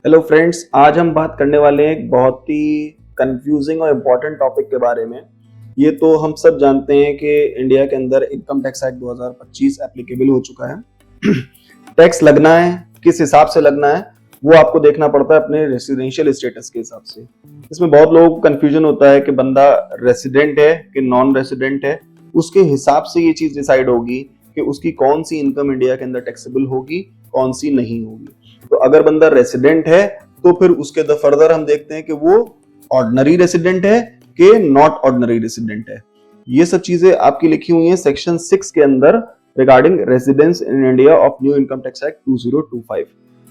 Hello friends, आज हम बात करने वाले हैं एक बहुत ही कंफ्यूजिंग और इम्पोर्टेंट टॉपिक के बारे में। ये तो हम सब जानते हैं कि इंडिया के अंदर इनकम टैक्स एक्ट 2025 एप्लीकेबल हो चुका है। टैक्स लगना है, किस हिसाब से लगना है वो आपको देखना पड़ता है अपने रेसिडेंशियल स्टेटस के हिसाब से। इसमें बहुत लोगों को कंफ्यूजन होता है कि बंदा रेसिडेंट है कि नॉन रेसिडेंट है। उसके हिसाब से ये चीज डिसाइड होगी कि उसकी कौन सी इनकम इंडिया के अंदर टैक्सेबल होगी, कौन सी नहीं होगी। तो अगर बंदा रेसिडेंट है तो फिर उसके द फर्दर हम देखते हैं कि वो ऑर्डिनरी रेसिडेंट है कि नॉट ऑर्डिनरी रेसिडेंट है। ये सब चीजें आपकी लिखी हुई हैं सेक्शन 6 के अंदर regarding residence in India of new income tax act 2025।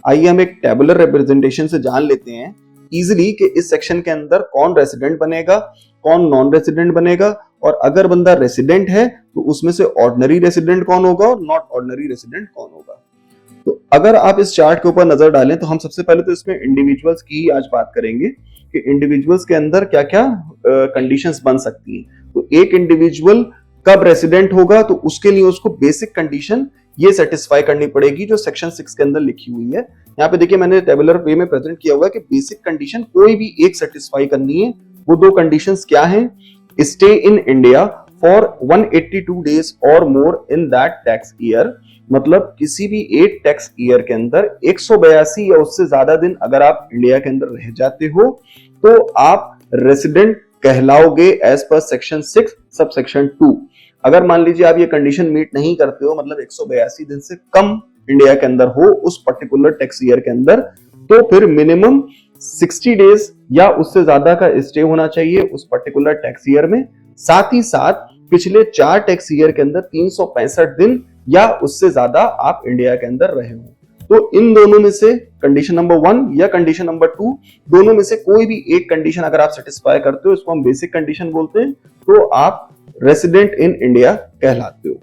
आइए हम एक टेबुलर रिप्रेजेंटेशन से जान लेते हैं इजीली कि इस सेक्शन के अंदर कौन रेसिडेंट बनेगा, कौन नॉन रेसिडेंट बनेगा, और अगर बंदा रेसिडेंट है तो उसमें से ऑर्डिनरी रेसिडेंट कौन होगा और नॉट ऑर्डिनरी रेसिडेंट कौन होगा। तो अगर आप इस चार्ट के ऊपर नजर डालें तो हम सबसे पहले तो इसमें इंडिविजुअल्स की ही आज बात करेंगे कि इंडिविजुअल्स के अंदर क्या क्या कंडीशंस बन सकती हैं। तो एक इंडिविजुअल कब रेसिडेंट होगा तो उसके लिए उसको बेसिक कंडीशन ये सेटिस्फाई करनी पड़ेगी जो सेक्शन 6 के अंदर लिखी हुई है। यहाँ पे देखिए मैंने टेबुलर वे में प्रेजेंट किया हुआ है कि बेसिक कंडीशन कोई भी एक सेटिस्फाई करनी है। वो दो कंडीशंस क्या हैं? Stay in India for 182 days or more in that tax year, मतलब किसी भी एक टैक्स ईयर के अंदर 182 या उससे ज्यादा दिन अगर आप इंडिया के अंदर रह जाते हो तो आप रेसिडेंट कहलाओगे as per section 6 sub section 2। अगर मान लीजिए आप ये कंडीशन मीट नहीं करते हो, मतलब 182 दिन से कम इंडिया के अंदर हो उस पर्टिकुलर टैक्स ईयर के अंदर, तो फिर मिनिमम 60 डेज या उससे ज्यादा का स्टे होना चाहिए उस पर्टिकुलर टैक्स ईयर में। साथ ही साथ पिछले 4 टैक्स ईयर के अंदर 365 दिन या उससे ज्यादा आप इंडिया के अंदर रहे हो। तो इन दोनों में से कंडीशन नंबर 1 या कंडीशन नंबर 2 दोनों में से कोई भी एक कंडीशन अगर आप सेटिस्फाई करते हो, इसको हम बेसिक कंडीशन बोलते हैं, तो आप रेसिडेंट इन इंडिया कहलाते हो।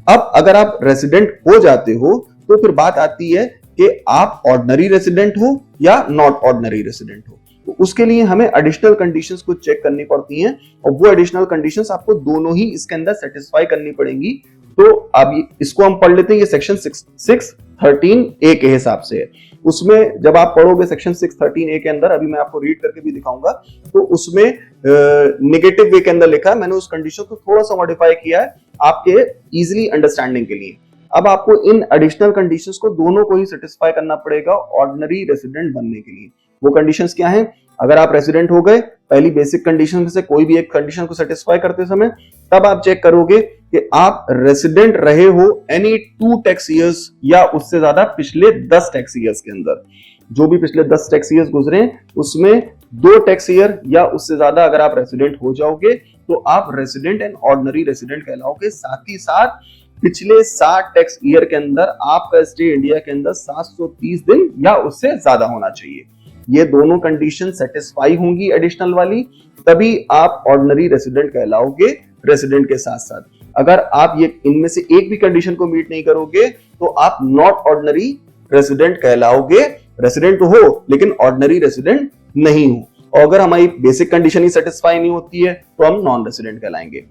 अब अगर आप रेसिडेंट हो जाते हो तो फिर बात आती है कि आप ऑर्डिनरी रेसिडेंट हो या नॉट ऑर्डिनरी रेसिडेंट हो। तो उसके लिए हमें एडिशनल कंडीशंस को चेक करनी पड़ती हैं और वो एडिशनल कंडीशंस आपको दोनों ही इसके अंदर सेटिस्फाई करनी पड़ेंगी। तो अब इसको हम पढ़ लेते हैं। ये सेक्शन 613A के हिसाब से है। उसमें जब आप पढ़ोगे सेक्शन 613A के अंदर, अभी मैं आपको रीड करके भी दिखाऊंगा, तो उसमें नेगेटिव वे के अंदर लिखा है। मैंने उस कंडीशन को थोड़ा सा मॉडिफाई किया है आपके इजीली अंडरस्टैंडिंग के लिए। अब आपको इन एडिशनल कंडीशंस को दोनों को ही सेटिस्फाई करना पड़ेगा ऑर्डिनरी रेसिडेंट बनने के लिए। वो कंडीशंस क्या हैं? अगर आप रेसिडेंट हो गए पहली बेसिक कंडीशन में से कोई भी एक कंडीशन को सेटिस्फाई करते समय, तब आप चेक करोगे कि आप रेसिडेंट रहे हो एनी 2 टैक्स ईयर्स या उससे ज्यादा पिछले 10 टैक्स ईयर्स के अंदर। जो भी पिछले 10 टैक्स ईयर्स गुजरे उसमें 2 टैक्स ईयर या उससे ज्यादा अगर आप रेसिडेंट हो जाओगे तो आप रेसिडेंट एंड ऑर्डिनरी रेसिडेंट कहलाओगे। साथ ही साथ पिछले 60 टैक्स ईयर के अंदर आपका स्टे इंडिया के अंदर 730 दिन या उससे ज्यादा होना चाहिए। ये दोनों कंडीशन सेटिस्फाई होंगी एडिशनल वाली, तभी आप ऑर्डिनरी रेसिडेंट कहलाओगे रेसिडेंट के साथ साथ। अगर आप ये इनमें से एक भी कंडीशन को मीट नहीं करोगे तो आप नॉट ऑर्डिनरी रेसिडेंट कहलाओगे। रेसिडेंट तो हो लेकिन ऑर्डिनरी रेसिडेंट नहीं हो। और अगर हमारी बेसिक कंडीशन ही सेटिस्फाई नहीं होती है तो हम नॉन रेसिडेंट कहलाएंगे।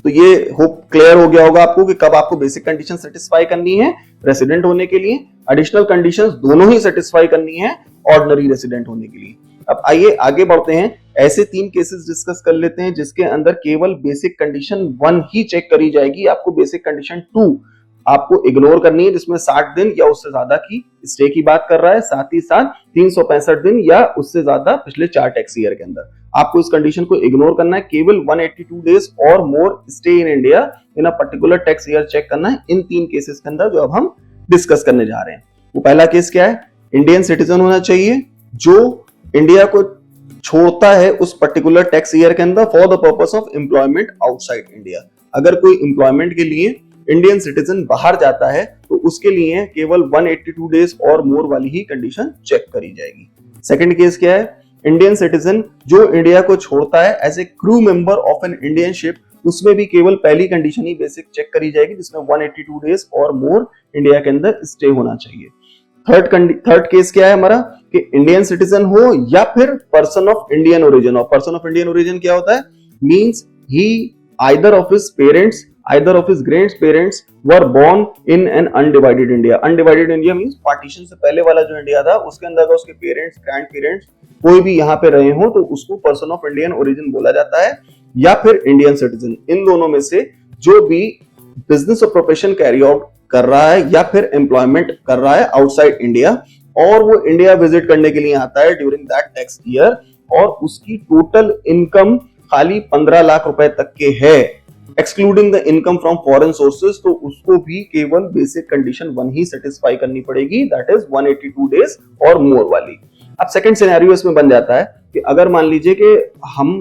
तो ये होप क्लियर हो गया होगा आपको कि कब आपको बेसिक कंडीशन सेटिस्फाई करनी है रेसिडेंट होने के लिए, एडिशनल कंडीशंस दोनों ही सेटिस्फाई करनी है ऑर्डिनरी रेसिडेंट होने के लिए। अब आइए आगे बढ़ते हैं। ऐसे 3 केसेस डिस्कस कर लेते हैं जिसके अंदर केवल बेसिक कंडीशन 1 ही चेक करी जाएगी। आपको बेसिक कंडीशन 2 आपको इग्नोर करनी है, जिसमें 60 दिन या उससे ज्यादा की स्टे की बात कर रहा है, साथ ही साथ 365 दिन या उससे ज्यादा पिछले 4 टैक्स ईयर के अंदर। आपको इस कंडीशन को इग्नोर करना है। केवल 182 days or more stay in India in a particular tax year check करना है इन 3 केसेस के अंदर जो अब हम डिस्कस करने जा रहे हैं। वो पहला केस क्या है? इंडियन सिटीजन होना चाहिए जो इंडिया को छोड़ता है उस पर्टिकुलर टैक्स ईयर के अंदर for the purpose of employment outside India. अगर कोई एम्प्लॉयमेंट के लिए इंडियन सिटीजन बाहर जाता है तो उसके लिए केवल 182 डेज और मोर वाली ही कंडीशन चेक करी जाएगी। सेकंड केस क्या है? इंडियन सिटीजन जो इंडिया को छोड़ता है as a crew member of an Indian ship, उसमें भी केवल पहली कंडीशन ही बेसिक चेक करी जाएगी जिसमें 182 डेज और मोर इंडिया के अंदर स्टे होना चाहिए। थर्ड केस क्या है हमारा? कि इंडियन सिटीजन हो या फिर पर्सन ऑफ इंडियन ओरिजिन। और पर्सन ऑफ इंडियन ओरिजिन क्या होता है? Means he either of his parents either of his grandparents were born in an undivided India. Undivided India means partition से पहले वाला जो इंडिया था उसके अंदर अगर उसके पेरेंट्स, ग्रैंड पेरेंट्स कोई भी यहाँ पे रहे हो तो उसको पर्सन ऑफ इंडियन ओरिजिन बोला जाता है, या फिर इंडियन सिटीजन। इन दोनों में से जो भी बिजनेस और प्रोफेशन कैरी आउट कर रहा है या फिर एम्प्लॉयमेंट कर रहा है आउटसाइड इंडिया और वो इंडिया विजिट करने के लिए आता है ड्यूरिंग दैट टैक्स ईयर और उसकी टोटल इनकम खाली 15 लाख रुपए तक के है, excluding the income from foreign sources, तो उसको भी केवल बेसिक कंडीशन 1 ही सेटिस्फाई करनी पड़ेगी, दैट इज 182 डेज और मोर वाली। अब सेकंड सिनेरियो इसमें बन जाता है कि अगर मान लीजिए कि हम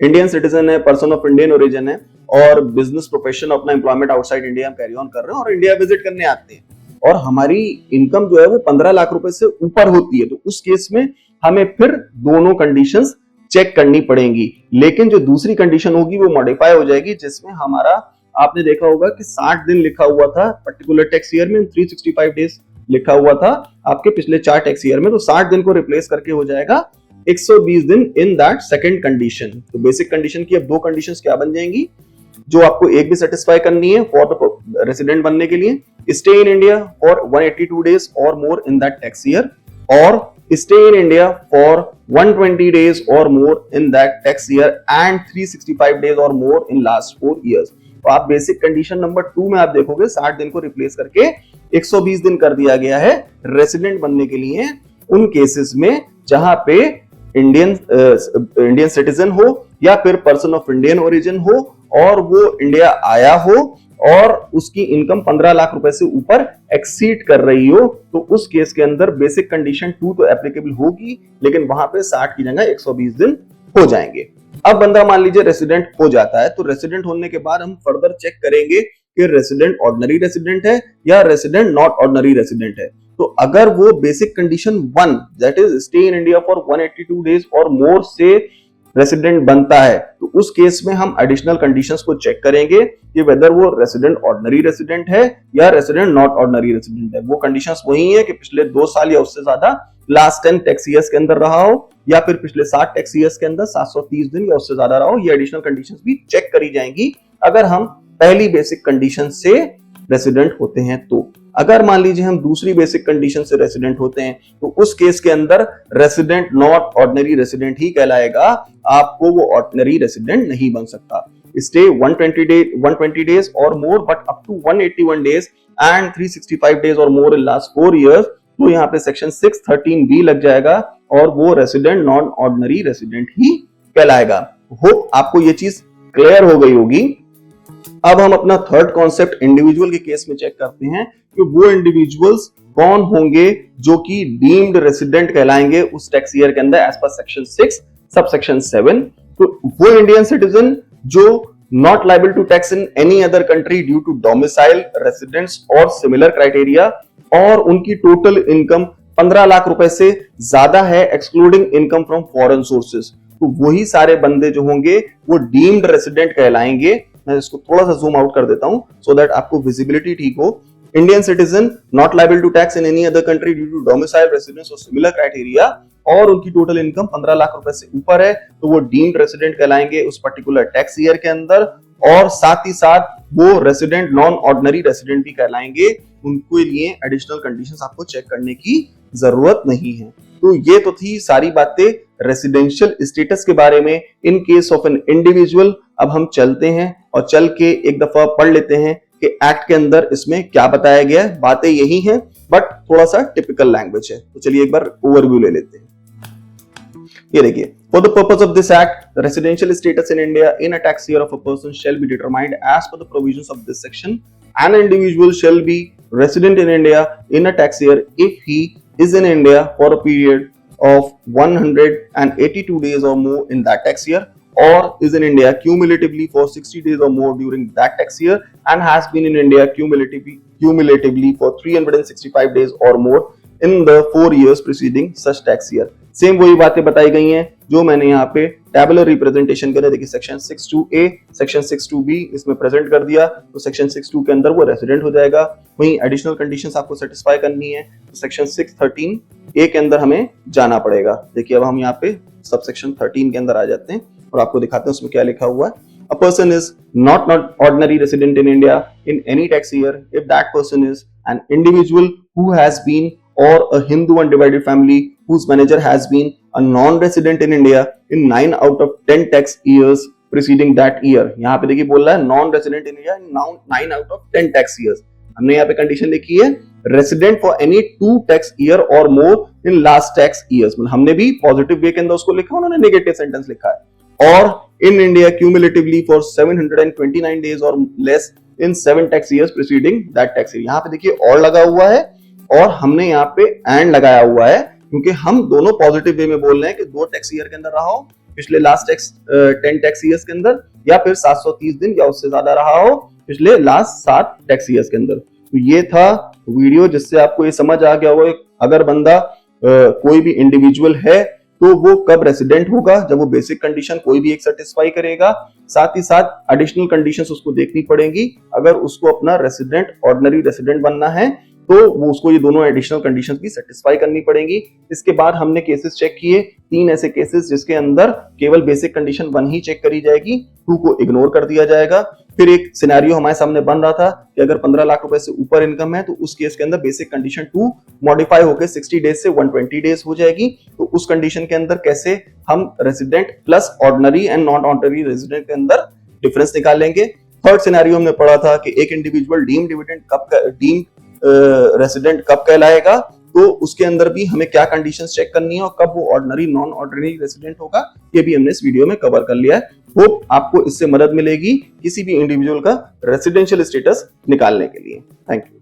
इंडियन सिटीजन है, पर्सन ऑफ इंडियन ओरिजिन है और बिजनेस प्रोफेशन अपना एम्प्लॉयमेंट आउटसाइड इंडिया हम कैरी ऑन कर रहे हैं और इंडिया विजिट करने आते हैं और हमारी इनकम जो है वो 15 लाख रुपए से ऊपर होती है, तो उस केस में हमें फिर दोनों कंडीशंस चेक करनी पड़ेंगी। लेकिन जो दूसरी कंडीशन होगी वो मॉडिफाई हो जाएगी, जिसमें हमारा आपने देखा होगा कि 60 दिन लिखा हुआ था पर्टिकुलर टैक्स ईयर में, 365 डेज लिखा हुआ था आपके पिछले 4 टैक्स ईयर में, तो 60 दिन को रिप्लेस करके हो जाएगा 120 दिन इन दैट सेकंड कंडीशन। तो बेसिक कंडीशन की अब 2 कंडीशंस क्या बन जाएंगी जो आपको एक भी सेटिस्फाई करनी है फॉर द रेसिडेंट बनने के लिए, stay in India for 182 days or more in that tax year और stay in India for 120 days or more in that tax year and 365 days or more in last 4 years। तो आप basic condition number 2 में आप देखोगे 60 दिन को replace करके 120 दिन कर दिया गया है रेसिडेंट बनने के लिए उन केसेस में जहां पे इंडियन सिटीजन हो या फिर पर्सन ऑफ इंडियन ओरिजिन हो और वो इंडिया आया हो और उसकी इनकम 15 लाख रुपए से ऊपर एक्सीड कर रही हो, तो उस केस के अंदर बेसिक कंडीशन 2 तो एप्लीकेबल होगी, लेकिन वहां पे 60 की जगह 120 दिन हो जाएंगे। अब बंदा मान लीजिए रेसिडेंट हो जाता है, तो रेसिडेंट होने के बाद हम फर्दर चेक करेंगे कि रेसिडेंट ऑर्डिनरी रेसिडेंट है या रेसिडेंट नॉट ऑर्डिनरी रेसिडेंट है। तो अगर वो basic condition 1 that is stay in India for 182 days or मोर से रेसिडेंट बनता है, तो उस केस में हम एडिशनल कंडीशंस को चेक करेंगे कि वेदर वो रेसिडेंट ऑर्डिनरी रेसिडेंट है या रेसिडेंट नॉट ऑर्डिनरी रेसिडेंट है। वो कंडीशंस वही है कि पिछले 2 साल या उससे ज्यादा लास्ट 10 टैक्स ईयर्स के अंदर रहा हो या फिर पिछले 60 टैक्स ईयर्स के अंदर 730 दिन या उससे ज्यादा रहा हो। ये एडिशनल कंडीशंस भी चेक करी जाएंगी अगर हम पहली बेसिक कंडीशन से रेसिडेंट होते हैं। तो अगर मान लीजिए हम दूसरी बेसिक कंडीशन से रेसिडेंट होते हैं तो उस केस के अंदर रेसिडेंट नॉट ऑर्डिनरी रेसिडेंट ही कहलाएगा, आपको वो ऑर्डिनरी रेसिडेंट नहीं बन सकता। Stay 120 days or more but up to 181 days and 365 days or more in last 4 years, तो यहाँ पे सेक्शन 613B लग जाएगा और वो रेसिडेंट नॉन ऑर्डिनरी रेसिडेंट ही कहलाएगा। होप आपको ये चीज क्लियर हो गई होगी। अब हम अपना थर्ड कॉन्सेप्ट इंडिविजुअल के केस में चेक करते हैं कि वो इंडिविजुअल्स कौन होंगे जो कि डीम्ड रेसिडेंट कहलाएंगे उस टैक्स ईयर के अंदर एज पर सेक्शन 6 सबसेक्शन 7। तो वो इंडियन सिटीजन जो not liable to tax in any other country due to domicile, residence और सिमिलर क्राइटेरिया और उनकी टोटल इनकम 15 लाख रुपए से ज्यादा है excluding income from foreign sources, तो वही सारे बंदे जो होंगे वो डीम्ड रेसिडेंट कहलाएंगे। मैं इसको थोड़ा सा जूम आउट कर देता हूं सो दैट आपको विजिबिलिटी ठीक हो। Indian citizen not liable to tax in any other country due to domicile, residence और सिमिलर क्राइटेरिया और उनकी टोटल इनकम 15 लाख रुपए से ऊपर है, तो वो डीम्ड रेसिडेंट कहलाएंगे उस पर्टिकुलर टैक्स ईयर के अंदर। और साथ ही साथ वो रेसिडेंट नॉन ऑर्डिनरी रेसिडेंट भी कहलाएंगे, उनके लिए एडिशनल कंडीशंस आपको चेक करने की जरूरत नहीं है। तो ये तो थी सारी बातें रेसिडेंशियल स्टेटस के बारे में in case of an individual. अब हम चलते हैं और चल के एक दफा पढ़ लेते हैं कि एक्ट के अंदर इसमें क्या बताया गया है। बातें यही हैं बट थोड़ा सा टिपिकल लैंग्वेज है, तो चलिए एक बार ओवरव्यू ले लेते हैं। ये देखिए, for the purpose of this act residential status in India in a tax year of a person shall be determined as per the provisions of this section. An individual shall be resident in India in a tax year if he is in India for a period of 182 days or more in that tax year, or is in India cumulatively for 60 days or more during that tax year, and has been in India cumulatively for 365 days or more in the 4 years preceding such tax year। Same वही बातें बताई गई हैं जो मैंने यहाँ पे tabular representation के लिए देखिए सेक्शन 6(2)A, सेक्शन 6(2)B इसमें प्रेजेंट कर दिया, तो सेक्शन 6(2) के अंदर वो रेसिडेंट हो जाएगा। वहीं एडिशनल कंडीशंस आपको सेटिस्फाई करनी है तो सेक्शन 6(13)A के अंदर हमें जाना पड़ेगा। देखिए अब हम यहाँ पे सब सेक्शन 13 के अंदर आ जाते हैं और आपको दिखाते हैं उसमें क्या लिखा हुआ है। a person is not ordinary resident in India in any tax year, if that person is an individual who has been, or a Hindu undivided family whose manager has been a non-resident in India in 9 out of 10 tax years preceding that year। यहाँ पे देखिए बोल रहा है non resident in India 9 out of 10 tax years. हमने यहाँ पे condition लिखी है resident for any 2 tax year और more in last tax years. मतलब हमने भी पॉजिटिव वे के अंदर उसको लिखा, उन्होंने नेगेटिव सेंटेंस लिखा है। और in India cumulatively for 729 days or less in 7 tax years preceding that tax year. यहाँ पे देखिए और लगा हुआ है और हमने यहाँ पे एंड लगाया हुआ है, क्योंकि हम दोनों पॉजिटिव वे में बोल रहे हैं कि 2 टैक्स ईयर के अंदर रहा हो पिछले लास्ट 10 टैक्स ईयर्स के अंदर, या फिर 730 दिन या उससे ज्यादा रहा हो पिछले लास्ट 7 टैक्स ईयर्स के अंदर। तो ये था वीडियो जिससे आपको ये समझ आ गया होगा अगर बंदा कोई भी इंडिविजुअल है तो वो कब रेसिडेंट होगा, जब वो बेसिक कंडीशन कोई भी एक सेटिस्फाई करेगा। साथ ही साथ एडिशनल कंडीशंस उसको देखनी पड़ेंगी। अगर उसको अपना रेसिडेंट ऑर्डिनरी रेसिडेंट बनना है तो वो उसको ये दोनों एडिशनल कंडीशंस भी सेटिस्फाई करनी पड़ेंगी। इसके बाद हमने केसेस चेक किए, 3 ऐसे केसेस जिसके अंदर केवल बेसिक कंडीशन 1 ही चेक करी जाएगी, 2 को इग्नोर कर दिया जाएगा। फिर एक सिनेरियो हमारे सामने बन रहा था कि अगर 15 लाख रुपए से ऊपर इनकम है तो उस केस के अंदर बेसिक कंडीशन 2 मॉडिफाई होकर 60 डेज से 120 डेज हो जाएगी। तो उस कंडीशन के अंदर कैसे हम resident plus ordinary and non ordinary resident के अंदर डिफरेंस निकालेंगे। थर्ड सिनेरियो हमने पढ़ा था कि एक individual deemed dividend deemed resident कब कहलाएगा, तो उसके अंदर भी हमें क्या कंडीशंस चेक करनी है और कब वो ऑर्डिनरी नॉन ऑर्डिनरी रेसिडेंट होगा, ये भी हमने इस वीडियो में कवर कर लिया है। होप आपको इससे मदद मिलेगी किसी भी इंडिविजुअल का रेसिडेंशियल स्टेटस निकालने के लिए। Thank you.